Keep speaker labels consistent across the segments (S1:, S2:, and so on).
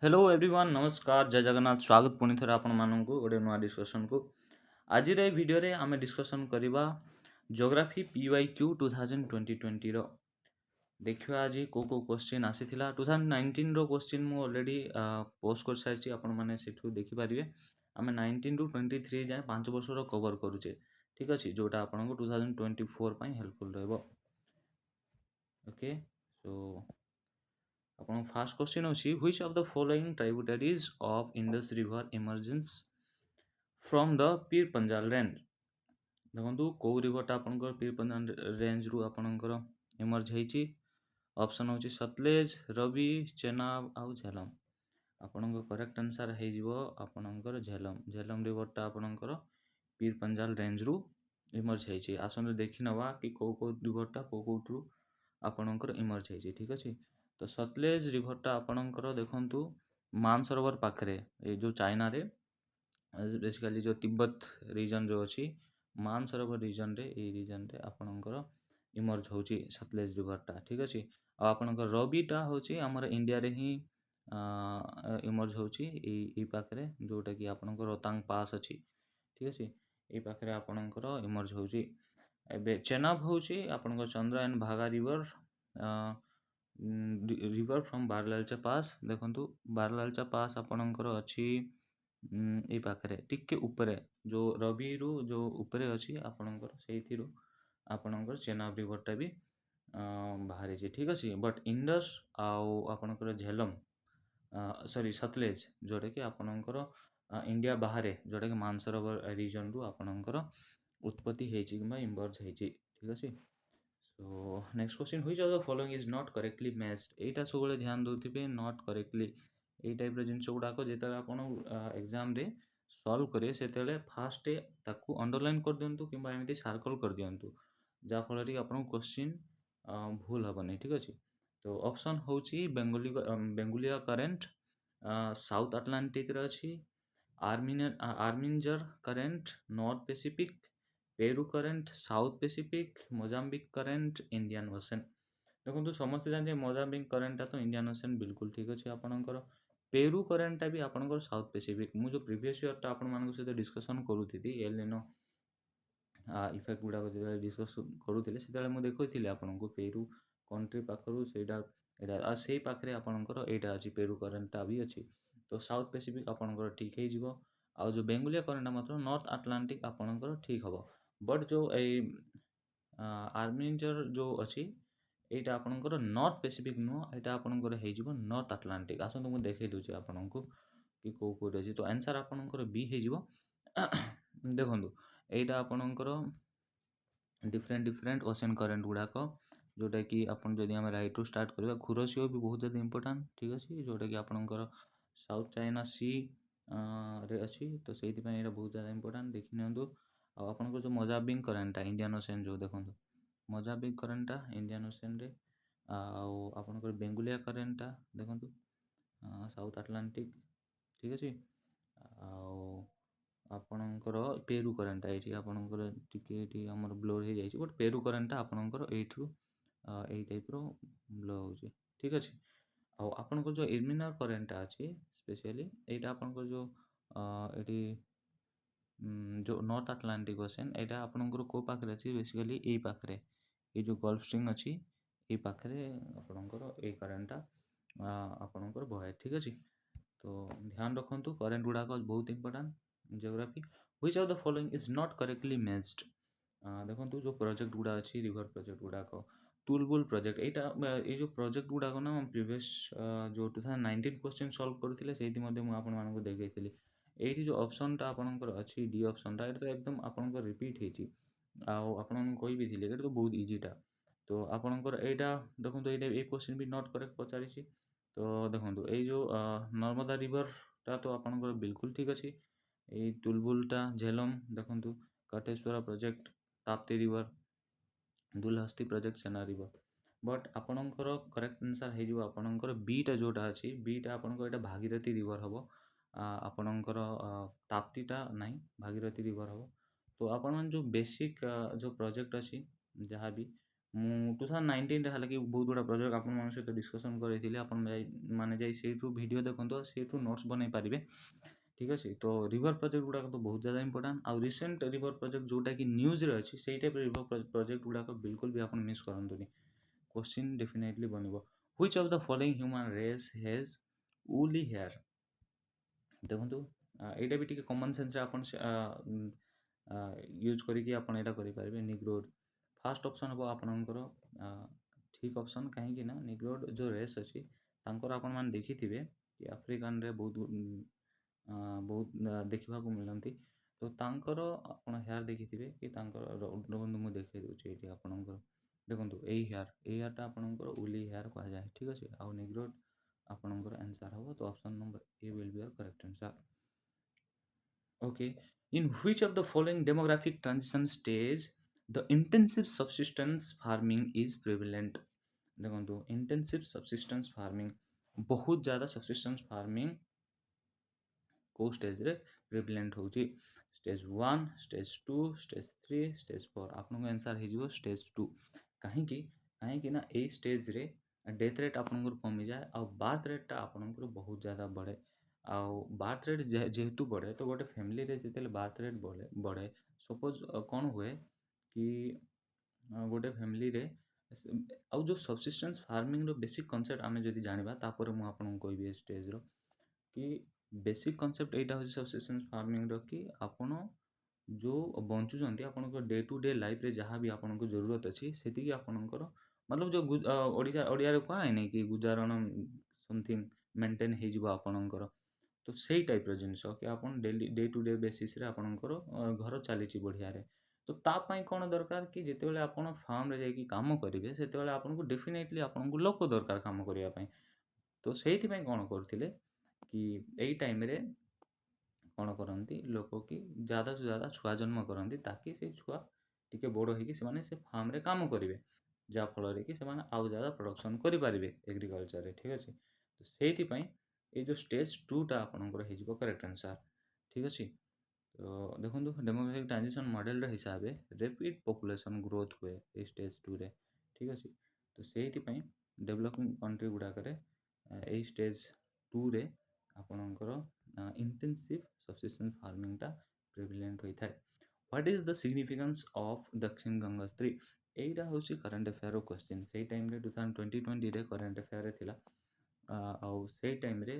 S1: Hello everyone नमस्कार जय जगन्नाथ स्वागत पुणी थे आपण मानक गोटे नुआ डिस्कसन को आज वीडियो रे आमे डिस्कसन करवा ज्योग्राफी पीवाईक्यू 2020 रो देखिए आज को क्वेश्चन आसी 2019 रो क्वेश्चन मु ऑलरेडी पोस्ट कर सारी आपण माने सेठू देखि पारिबे आमे 19 टू 23 जाए 5 वर्ष रो कवर करूचे ठीक अछि जोटा आपण को 2024 पई हेल्पफुल रहबो ओके सो अपन फर्स्ट क्वेश्चन अछि which of the following tributaries of Indus river emergence from the Pir Panjal range देखो कौ रिवरटा आपंकर पीर पंजाल रेंज रु आपंकर इमर्ज होती ऑप्शन हूँ सतलेज रवि चेनाब आउ झेलम आपण करेक्ट आंसर हो आपणकर झेलम झेलम रिवरटा आपणकर पीर पंजाल रेंज रु इमर्ज होती आसत देखी नवा कि कौ रिवरटा कौटू आपणकर इमर्ज होती ठीक अच्छे तो सतलेज रिवरटा आपणकर देखु मानसरोवर पाखे जो चाइना रे बेसिकली जो तिब्बत रीजन जो अच्छी मानसरोवर रीजन रे ए रीजन रे आपणकर इमर्ज होची सतलेज रिवरटा ठीक अच्छे आपणकर रविटा होची आमर इंडिया रे ही इमर्ज होची ए पाखे जोटा कि आपणकर रोहतांग पास अच्छी ठीक अच्छे ये पाखे आपणकर इमर्ज होची एबे चेनाब होची आपणकर चंद्रा एंड भागा रिवर रिवर फ्रॉम बारलालचा पास देखंतु बारलालचा पास आपणकर अच्छी ये पाखे टिके ऊपरे जो रवि रु जो ऊपरे अच्छी आपणकर से आपणकर चेनाब रिवरटा भी बाहरी ठीक अच्छे बट इंडस आउ आपणकर झेलम सॉरी सतलेज जोटा कि आपणकर इंडिया बाहर जोटा कि मानसरोवर रीजन रु आपणकर उत्पत्ति होती कि इमर्ज होती ठीक अच्छे so next question which of the following is not correctly matched एटा सब ध्यान दौथे नॉट करेक्टली ये टाइप जिनस गुड़ाक जो आप एग्जाम रे सॉल्व करेंगे से फास्ट ताकू अंडरलाइन कर दिंतु कि एमती सर्कल कर दिंतु जहाँफल कि आपको क्वेश्चन भूल हेनी ठीक अच्छे तो ऑप्शन हूँ बेंगुलिया करेन्ट साउथ आटलांटिक अच्छी Irminger current North Pacific Peru current South Pacific Mozambique current Indian Ocean देखो समस्त जानते मोजाम्बिक करेन्टा तो इंडियन ओशन बिल्कुल ठीक अच्छे आपंकर पेरू करेन्टा भी आपंकर साउथ पैसिफिक मुझे प्रीवियस ईयर टा आपण सहित डिस्कसन करूथी एलिनो इफेक्ट गुड़ाक जो डिस्कस करूँ से मुझे देखी आपको पेरू कंट्री पाखर से पाखे आपंकर यहाँ अच्छी पेरू करेन्टा भी अच्छी तो साउथ पैसिफिक आपंकर ठीक हो आ जो बेंगुलिया करेन्टा मात्र नॉर्थ आटलांटिक आपंकर ठीक हम बट जो आर्मिंजर जो अच्छी यहाँ आपंकर नॉर्थ पैसिफिक नुह यहाँ आपंकर हो नॉर्थ आटलांटिक आसतु मुझे देखई दूसरी आपको कि कौ कौट अच्छी तो आंसर आपंकर बी हो देखो यहाँ आपंकर डिफरेंट डिफरेंट ओशन करेन्ट गुड़ाक जोटा कि आपन जदि आम राइट रु स्टार्ट करवा खुरसियो भी बहुत ज़्यादा इंपोर्टाट ठीक अच्छे जोटा कि आपंकर साउथ चाइना सी रे अच्छी तो से बहुत ज़्यादा इंपोर्टाट देखी नियंतु आपंकर जो मोजाम्बिक करेन्टा इंडियन ओशन जो देखो मोजाम्बिक करेन्टा इंडियन ओशन रे आपंकर बेंगुलिया करेन्टा देखो साउथ आटलांटिक ठीक अच्छे आपणकर पेरू करेन्टा ये आपणकर टी आमर ब्लोर हो जाए बट पेरू करेन्टा आपणकर यही टाइप ब्लो हो ठीक अच्छे आपणकर जो इर्मिनर करेन्टा अच्छी स्पेशली यहाँ आपणकर जो ये जो नॉर्थ आटलांटिक ओशन यहाँ आपणकर को पाखे अच्छी बेसिकली यही पाखे ये जो गल्फ स्ट्रीम अच्छी ये पाखे आपणकर ये करेन्टा आपणकर बहे ठीक अच्छे तो ध्यान रखु करेन्ट गुड़ाक बहुत important geography which of the following is not correctly matched देखो जो प्रोजेक्ट गुड़ा अच्छी रिवर प्रोजेक्ट गुड़ाक तुलबुल प्रोजेक्ट यहाँ ये जो प्रोजेक्ट गुड़ाक ना प्रीवियस जो 2019 क्वेश्चन सॉल्व करूँ से आपको देखी ये जो ऑप्शन टा आपंकर अच्छी डी ऑप्शन टा तो एकदम आपंकर रिपीट होती आपन कही भी थी तो बहुत इजीटा तो आपंकर यहाँ देखो ये क्वेश्चन भी नॉट करेक्ट पचारि तो देखो ये जो नर्मदा रिवरटा तो आपंकर बिल्कुल ठीक अच्छे ये तुलबुलटा झेलम देखो कटेश्वरा project Tapti river Dulhasti project सेना रिवर बट आपणकर करेक्ट आंसर हो आपणकर बीटा जोटा अच्छी बीटा आपणकर यहाँ भागीरथी रिवर हम आपणकर ताप्तीटा ना भागीरथी रिवर हम तो आपण जो बेसिक जो प्रोजेक्ट अच्छी जहाँ भी ମୁଁ 2019 ହେଲା କି ବହୁତ ଗୁଡ଼ା ପ୍ରୋଜେକ୍ଟ ଆପଣମାନଙ୍କ ସହିତ ଡିସ୍କସନ୍ କରିଥିଲି। ଆପଣ ମାନେ ଯାଇ ସେଇଠୁ ଭିଡ଼ିଓ ଦେଖନ୍ତୁ ଆଉ ସେଇଠୁ ନୋଟ୍ସ ବନେଇ ପାରିବେ। ଠିକ୍ ଅଛି। ତ ରିଭର ପ୍ରୋଜେକ୍ଟ ଗୁଡ଼ାକ ତ ବହୁତ ज़୍ୟାଦା ଇମ୍ପୋର୍ଟାଣ୍ଟ। ଆଉ ରିସେଣ୍ଟ ରିଭର ପ୍ରୋଜେକ୍ଟ ଯେଉଁଟାକି ନ୍ୟୁଜ୍ରେ ଅଛି ସେଇ ଟାଇପ୍ର ରିଭର ପ୍ରୋଜେକ୍ଟ ଗୁଡ଼ାକ ବିଲକୁଲ ବି ଆପଣ ମିସ୍ କରନ୍ତୁନି। क्वेश्चन डेफिनेटली बनिबो which of the following human race has woolly hair. देखंतु एटा भी टिके कॉमन सेंस रे आपण यूज करिकि आपण एटा करि पारबे। निग्रोड फर्स्ट ऑप्शन हो आपणकर ठीक ऑप्शन कहीं ना निग्रोड जो रेस अच्छी तांकर आपण मान देखिथिबे कि अफ्रीकन रे बहुत बहुत देखा मिलती। तो तांकर आपण हेयर देखिथिबे कि तांकर बंधु मु देखै दउछि एठी आपणकर देखंतु एई हेयरटा आपणकर उली हेयर कहा जाए। ठीक अछि। आ निग्रोड आपणकर आंसर हो तो option number A will be your correct answer. Okay in which of the following demographic transition stage the intensive subsistence farming is prevalent. देखो इंटेंसिव सब्सिस्टेंस फार्मिंग बहुत ज़्यादा सब्सिस्टेंस फार्मिंग को स्टेज रे प्रिविलेंट होची। Stage 1 stage 2 stage 3 stage 4 आपन answer हो stage 2। कहीं कहीं ना ए स्टेज रे डेथ रेट आपनकर कमी जाए आ बर्थ रेट आपनकर बहुत ज़्यादा बढ़े। आउ बर्थ रेट जेहेतु बढ़े तो गोटे फैमिली रे जिते बर्थ रेट बढ़े सपोज कौन हुए कि गोटे फैमिली रे आउ जो सब्सिस्टेंस फार्मिंग रो बेसिक कॉन्सेप्ट आमे जदि जानिबा तापर मु आपन कहबी स्टेज रो कि बेसिक कॉन्सेप्ट एटा हो सब्सिस्टेंस फार्मिंग रो कि आपण जो बंचुचंती आपनको डे टू डे लाइफ रे जहाँ भी आपनको जरूरत अच्छी सेतिकी आपनकर मतलब जो ओडिया रे कहा है कि गुजारण समथिंग मेंटेन हो जिवो आपनकर। तो सेई टाइप रो जिंस कि आपन daily day to day basis रे आपनकर घर चलीची बढ़िया रे। तो ता पई कोन दरकार कि जेतेबेले आपण फार्म रे जाई काम करिवे सेतेबेले आपनको डेफिनेटली आपनको लोक दरकार काम करिया पई। तो सेहिथि पई कोन करथिले कि एई टाइम रे कौन करती लोक कि ज़्यादा से ज़्यादा छुआ जन्म करती ताकि से छुआ टी बड़ हो से फार्म रे काम करेंगे जहाँफल कि से आउ ज़्यादा प्रोडक्शन करेंगे एग्रीकल्चर। ठीक अच्छे। तो से ये जो स्टेज 2टा आपंकर हो करेक्ट आंसर। ठीक अच्छे। तो देखो डेमोग्राफिक ट्रांजिशन मॉडल हिसाब से रैपिड पॉपुलेशन ग्रोथ हुए ये स्टेज 2 रे। ठीक अच्छे। तो से डेवलपिंग कंट्री गुड़ाक यही स्टेज 2 रे आपणकर इंटेंसिव सब्सिस्टेंस फार्मिंग टा प्रिविलेंट होता है। What is the significance of दक्षिण गंगोत्री एटा हूँ करेन्ट अफेयर क्वेश्चन से टाइम रे 2020 रे करेन्ट अफेयर थिला आउ से टाइम रे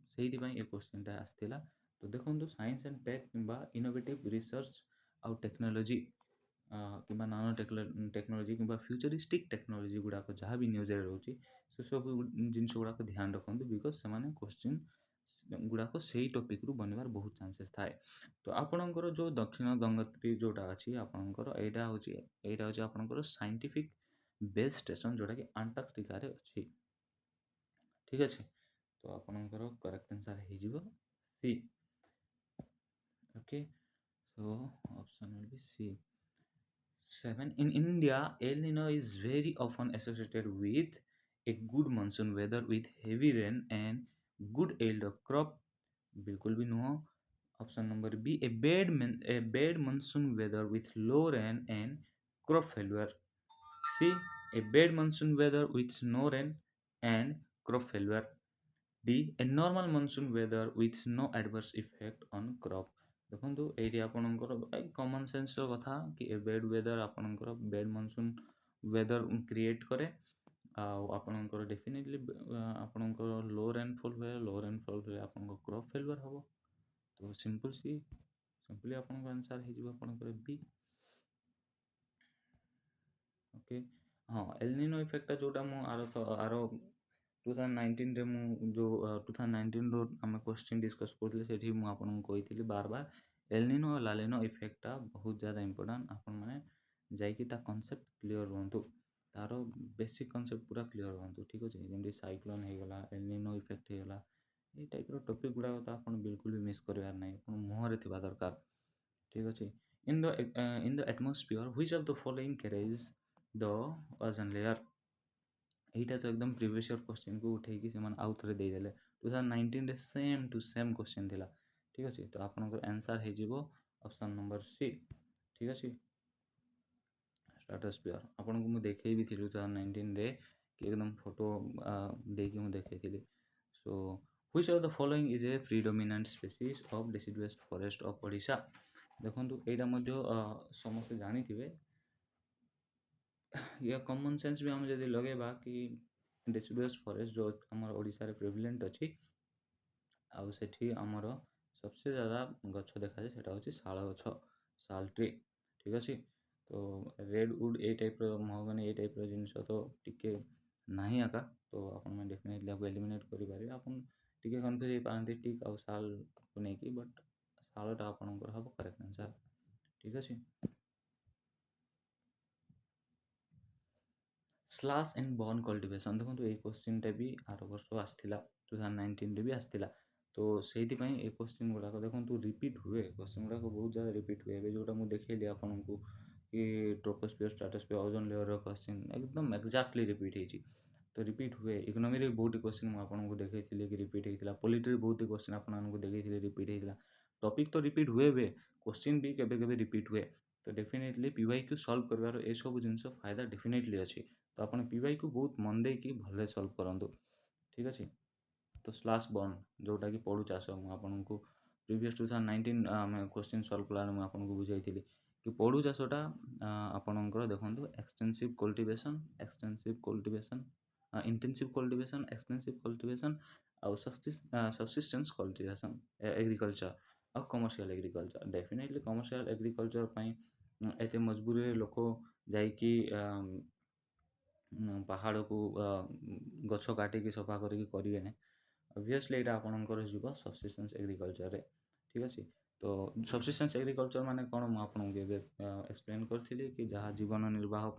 S1: से ये क्वेश्चनटा आसला। तो देखो साइंस एंड टेक किंबा इनोवेटिव रिसर्च आउ टेक्नोलॉजी कि नानो टेक्नोलॉजी कि फ्यूचरिस्टिक टेक्नोलॉजी गुड़ाक जहाँ भी न्यूज रोचे से सब जिन गुड़ाक ध्यान रखते बिकज से क्वेश्चन गुड़ाक से टॉपिक रु बनवार बहुत चांसेस थाए। तो आपणकर जो दक्षिण गंगोत्री जोटा अच्छी आपणकर यहाँ हूँ आपणकर साइंटिफिक बेस स्टेशन जोटा कि अंटार्कटिका रे अच्छी। ठीक अच्छे। तो आपणकर करेक्ट आंसर हो C. Okay so option will be C. 7 in India El Nino is very often associated with a good monsoon weather with heavy rain and good yield of crop। बिल्कुल भी no. Option number B a bad monsoon weather with low rain and crop failure। C a bad monsoon weather with no rain and crop failure। D a normal monsoon weather with no adverse effect on crop। देखो ये आपणकर common sense कथा कि ए bed weather आपणकर bed monsoon weather create करे आपणकर definitely आपणकर लो rainfall हुए आपणकर क्रॉप फेल्युअर हम। तो सिंपल सी सिंपली आपणकर आंसर हो आपणकर बी। ओके हाँ एलनिनो इफेक्ट जोटा मु आरो 2019 रे मु जो 2019 रो आम क्वेश्चन डिस्कस करथिले सेठी मु आपनको कहिथिली बार बार एलनिनो और लालिनो इफेक्टा बहुत ज़्यादा इंपोर्टेंट आपण माने जाइकी ता कॉन्सेप्ट क्लियर रहंतु तार बेसिक कॉन्सेप्ट पूरा क्लियर रहंतु। ठीक अछि। जेमि साइक्लोन हे गला एलनिनो इफेक्ट हे गला ए टाइप रो टॉपिक गुडा तो आपण बिल्कुल भी मिस करबार नै आपण मुहरे थिबा दरकार। ठीक अछि। In the atmosphere which of the following carries the ozone layer एटा तो एकदम प्रीवियस ईयर क्वेश्चन को उठे कि से आउ थे देदेले 2019 रे सेम टू सेम क्वेश्चन थिला। ठीक अच्छे। तो आपनकर आंसर हो ऑप्शन नंबर सी। ठीक अच्छे। स्ट्राटोस्फियर आपको मुझे देखी 2019 रे कि एकदम फोटो देकी मुझे देखी। So which of the following is a predominant species of deciduous forest of Odisha. देखो यहाँ समस्त जानी थे या कॉमन सेंस भी आम जब लगेबा कि डिसिडुअस फॉरेस्ट जो आम ओडिशा रे प्रिविलेंट अच्छी आउ सेठी आमर सबसे ज़्यादा गछ देखा जाए सेटा होची शाल गछ, शाल ट्री। ठीक अच्छे। तो रेडवुड ए टाइप महोगनी ए टाइप जिनस तो टिके नहीं आका तो आपन डेफिनेटली आपको एलिमिनेट करें आप टिके कन्फ्यूज हो पाते टिक आउ शाल को लेकिन बट शालटा आपंकर हम करेक्ट आंसर। ठीक अच्छे। स्लाश एंड बर्न कल्टिवेशन देखो ये क्वेश्चन टा भी आर वर्ष आसाला 2019 भी आसाला तो से ये क्वेश्चन गुड़ाक देखो रिपीट हुए क्वेश्चन गुड़ाक बहुत ज़्यादा रिपीट हुए जोटा मुझे देखली आपको कि troposphere stratosphere ozone layer question एकदम एक्जाक्टली रिपीट होती तो रिपीट हुए इकोनॉमी रे बहुत क्वेश्चन मुझे देखी कि रिपीट होता पॉलिटी बहुत क्वेश्चन आपको देखी रिपीट होता टॉपिक तो रिपीट हुए हुए क्वेश्चन भी केबे रिपीट हुए तो डेफिनेटली पीवाईक्यू सॉल्व कर ये सब जिन फायदा डेफिनेटली अच्छी तो आप पीवाईक्यू बहुत मन देकी भले सॉल्व करूँ। ठीक अच्छे। तो स्लाश बर्न जोटा कि पड़ू चाष मुझे प्रीवियस 2019 आम क्वेश्चन सॉल्व कला मुझे बुझाई कि पड़ू चाषटा आपणकर देखो extensive cultivation intensive cultivation extensive cultivation आउ सब्सिस्टेंस कल्टिवेशन एग्रीकल्चर आ commercial agriculture definitely commercial agriculture एत मजबूरी लोक जाइकी पहाड़ को गछ काटिकी सफा करेंगे ना ऑब्वियसली यहाँ आपंकर जीव सब्सिस्टेंस एग्रीकल्चर रे। ठीक अच्छे। तो सब्सिस्टेंस एग्रीकल्चर माने कौन मुझे एक्सप्लेन करी कि जहाँ जीवन निर्वाह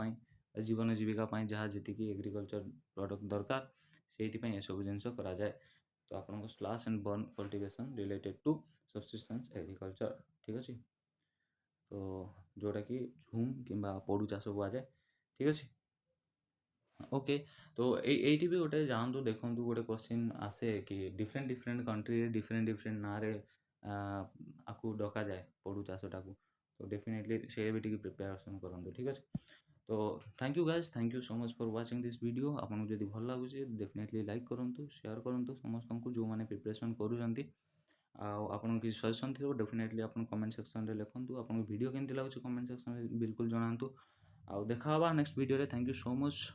S1: जीवन जीविका जहाँ जी एग्रीकल्चर प्रोडक्ट दरकार से सब जिन कराए तो आपको slash and burn cultivation related to subsistence agriculture. ठीक अच्छे। तो जोटा कि झूम कि पड़ू चाष कहुए। ठीक अच्छे। ओके। तो ये भी गोटे जानतु देखूँ गोटे क्वेश्चन आसे कि different different country different different ना रे आपको डक जाए पड़ू चाषटा को तो डेफिनेटली से भी टी प्रिपेरेसन करूँ। ठीक अच्छे। तो thank you guys thank you so much for watching this video आपको जब भल लगुच डेफिनेटली लाइक करूँ शेयर करूँ समस्त को जो मैंने प्रिपरेसन करूँ आपन किसी सजेसन थी डेफिनेटली आप कमेंट सेक्शन में लिखूँ आपको वीडियो केमती लगुच कमेंट सेक्शन में बिल्कुल जनातु आउ देखा नेक्स्ट वीडियो रे। Thank you so much.